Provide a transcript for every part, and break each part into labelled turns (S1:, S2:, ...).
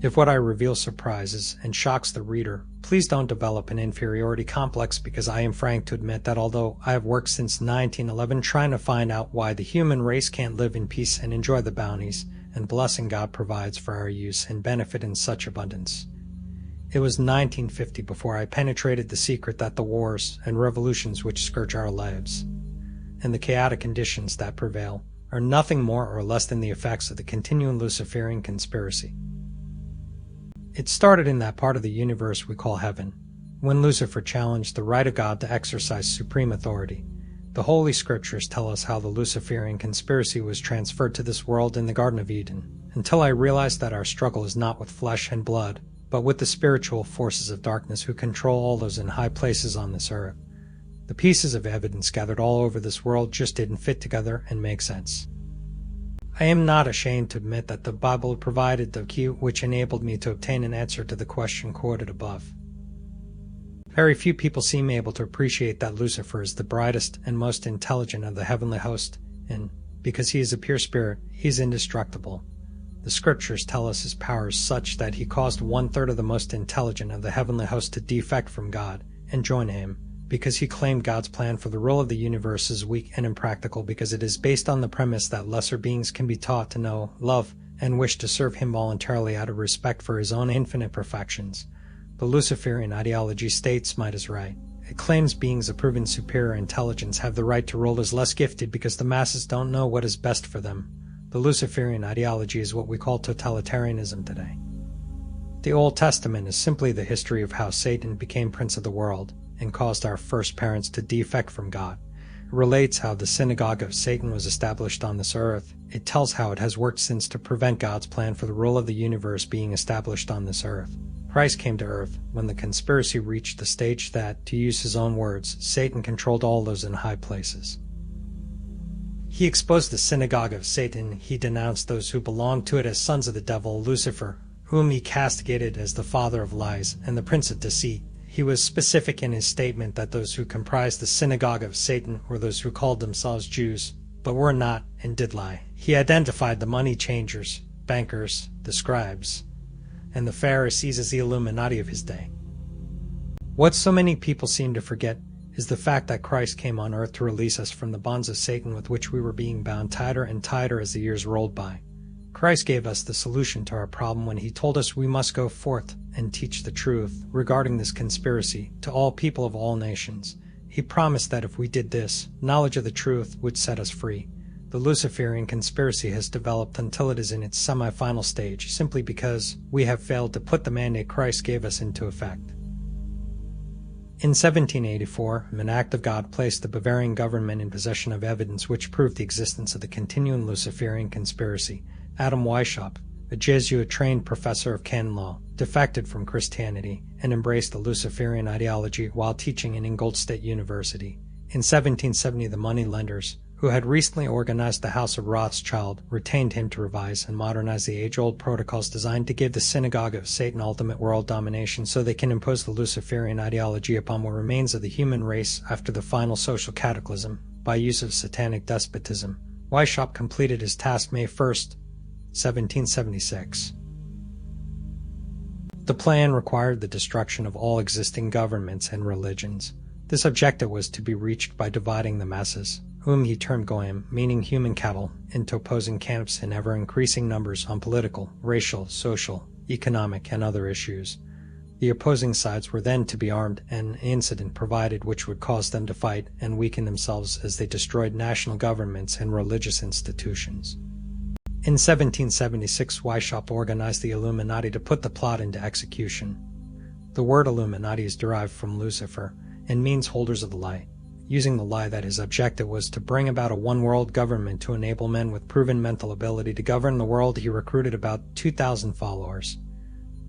S1: If what I reveal surprises and shocks the reader, please don't develop an inferiority complex, because I am frank to admit that although I have worked since 1911 trying to find out why the human race can't live in peace and enjoy the bounties and blessing God provides for our use and benefit in such abundance, it was 1950 before I penetrated the secret that the wars and revolutions which scourge our lives and the chaotic conditions that prevail are nothing more or less than the effects of the continuing Luciferian conspiracy. It started in that part of the universe we call heaven, when Lucifer challenged the right of God to exercise supreme authority. The Holy Scriptures tell us how the Luciferian conspiracy was transferred to this world in the Garden of Eden, until I realized that our struggle is not with flesh and blood, but with the spiritual forces of darkness who control all those in high places on this earth. The pieces of evidence gathered all over this world just didn't fit together and make sense. I am not ashamed to admit that the Bible provided the key which enabled me to obtain an answer to the question quoted above. Very few people seem able to appreciate that Lucifer is the brightest and most intelligent of the heavenly host, and because he is a pure spirit, he is indestructible. The Scriptures tell us his power is such that he caused 1/3 of the most intelligent of the heavenly host to defect from God and join him, because he claimed God's plan for the rule of the universe is weak and impractical, because it is based on the premise that lesser beings can be taught to know, love, and wish to serve him voluntarily out of respect for his own infinite perfections. The Luciferian ideology states might is right. It claims beings of proven superior intelligence have the right to rule as less gifted because the masses don't know what is best for them. The Luciferian ideology is what we call totalitarianism today. The Old Testament is simply the history of how Satan became prince of the world and caused our first parents to defect from God. It relates how the synagogue of Satan was established on this earth. It tells how it has worked since to prevent God's plan for the rule of the universe being established on this earth. Christ came to earth when the conspiracy reached the stage that, to use his own words, Satan controlled all those in high places. He exposed the synagogue of Satan. He denounced those who belonged to it as sons of the devil, Lucifer, whom he castigated as the father of lies and the prince of deceit. He was specific in his statement that those who comprised the synagogue of Satan were those who called themselves Jews, but were not and did lie. He identified the money changers, bankers, the scribes, and the Pharisees as the Illuminati of his day. What so many people seem to forget is the fact that Christ came on earth to release us from the bonds of Satan with which we were being bound tighter and tighter as the years rolled by. Christ gave us the solution to our problem when he told us we must go forth and teach the truth regarding this conspiracy to all people of all nations. He promised that if we did this, knowledge of the truth would set us free. The Luciferian conspiracy has developed until it is in its semi-final stage, simply because we have failed to put the mandate Christ gave us into effect. In 1784, an act of God placed the Bavarian government in possession of evidence which proved the existence of the continuing Luciferian conspiracy. Adam Weishaupt, a Jesuit-trained professor of canon law, defected from Christianity and embraced the Luciferian ideology while teaching in Ingolstadt State University. In 1770, the moneylenders, who had recently organized the House of Rothschild, retained him to revise and modernize the age-old protocols designed to give the synagogue of Satan ultimate world domination so they can impose the Luciferian ideology upon what remains of the human race after the final social cataclysm by use of satanic despotism. Weishaupt completed his task May 1st, 1776. The plan required the destruction of all existing governments and religions. This objective was to be reached by dividing the masses, whom he termed goyim, meaning human cattle, into opposing camps in ever-increasing numbers on political, racial, social, economic, and other issues. The opposing sides were then to be armed, and an incident provided which would cause them to fight and weaken themselves as they destroyed national governments and religious institutions. In 1776, Weishaupt organized the Illuminati to put the plot into execution. The word Illuminati is derived from Lucifer and means holders of the light. Using the lie that his objective was to bring about a one-world government to enable men with proven mental ability to govern the world, he recruited about 2,000 followers.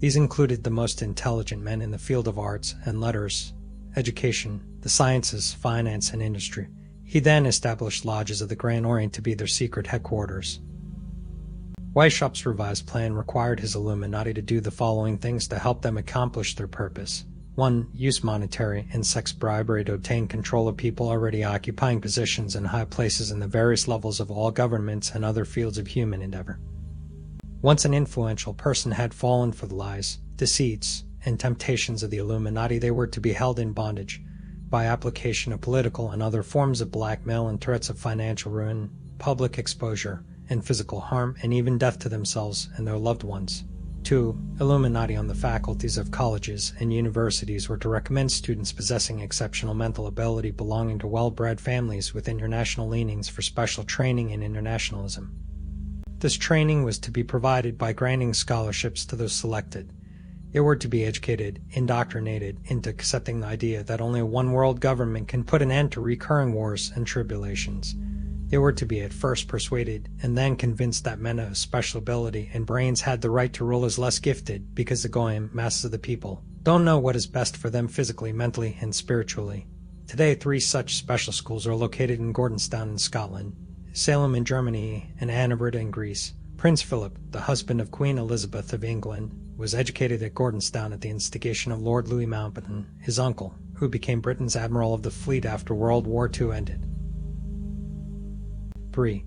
S1: These included the most intelligent men in the field of arts and letters, education, the sciences, finance, and industry. He then established lodges of the Grand Orient to be their secret headquarters. Weishaupt's revised plan required his Illuminati to do the following things to help them accomplish their purpose. 1. Use monetary and sex bribery to obtain control of people already occupying positions in high places in the various levels of all governments and other fields of human endeavor. Once an influential person had fallen for the lies, deceits, and temptations of the Illuminati, they were to be held in bondage by application of political and other forms of blackmail and threats of financial ruin, public exposure, and physical harm, and even death to themselves and their loved ones. 2. Illuminati on the faculties of colleges and universities were to recommend students possessing exceptional mental ability belonging to well-bred families with international leanings for special training in internationalism. This training was to be provided by granting scholarships to those selected. They were to be educated, indoctrinated into accepting the idea that only a one-world government can put an end to recurring wars and tribulations. They were to be at first persuaded and then convinced that men of special ability and brains had the right to rule as less gifted because the goyim, masses of the people, don't know what is best for them physically, mentally, and spiritually. Today, 3 such special schools are located in Gordonstoun in Scotland, Salem in Germany, and Annaberta in Greece. Prince Philip, the husband of Queen Elizabeth of England, was educated at Gordonstoun at the instigation of Lord Louis Mountbatten, his uncle, who became Britain's Admiral of the Fleet after World War II ended. 3.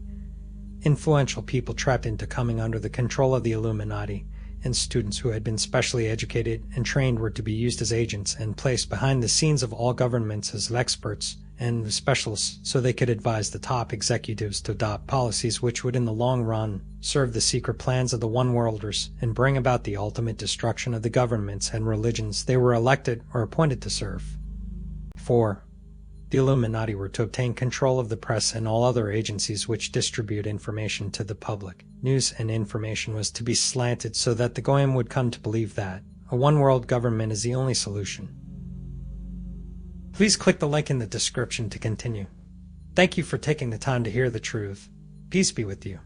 S1: Influential people trapped into coming under the control of the Illuminati, and students who had been specially educated and trained were to be used as agents and placed behind the scenes of all governments as experts and specialists so they could advise the top executives to adopt policies which would in the long run serve the secret plans of the one-worlders and bring about the ultimate destruction of the governments and religions they were elected or appointed to serve. 4. The Illuminati were to obtain control of the press and all other agencies which distribute information to the public. News and information was to be slanted so that the goyim would come to believe that a one-world government is the only solution. Please click the link in the description to continue. Thank you for taking the time to hear the truth. Peace be with you.